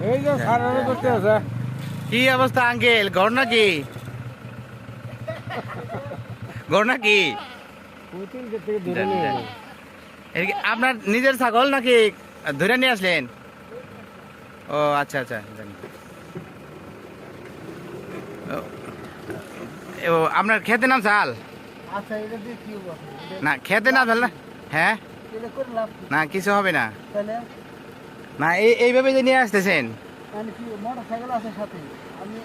এই যে সারানো করতে আছে। কি অবস্থা আঙ্কেল, ঘর নাকি? ঘর নাকি? পুতুলকে থেকে ধরে নিয়ে এলো। এটা কি আপনার নিজের ছাগল নাকি ধরে নিয়ে আসলেন? ও আচ্ছা আচ্ছা, জানি। ও আপনার খেতে নাম চাল আচ্ছা, এটা দিয়ে কি হবে? না, খেতে না চাল না। হ্যাঁ, এটা করে লাভ কি? না কিছু হবে না। তাহলে না এইভাবে যে নিয়ে আসতেছেন, আমি কি মোটর সাইকেল আছে সাথে, আমি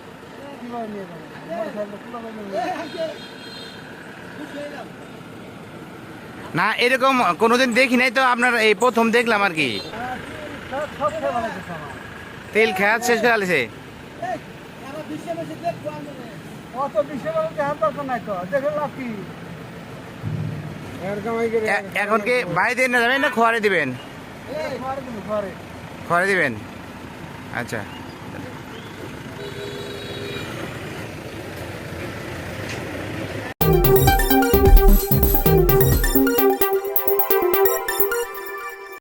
কিভাবে নিয়ে যাবো? মোটর সাইকেল কিভাবে নিয়ে যাবো? না এরকম কোনোদিন দেখি নাই তো, আপনার এই প্রথম দেখলাম আর কি। সব খেয়ে ভালো লাগছে আমার। তেল খেয়াত শেষ করে আলিছে। অত বিশেষ ভালো দেখার দরকার নাই তো, দেখে লাভ কি? এখন কি বাড়িতে এনে যাবেন না খোয়ারে দিবেন? ঘরে খোয়ারে দিবেন, আচ্ছা।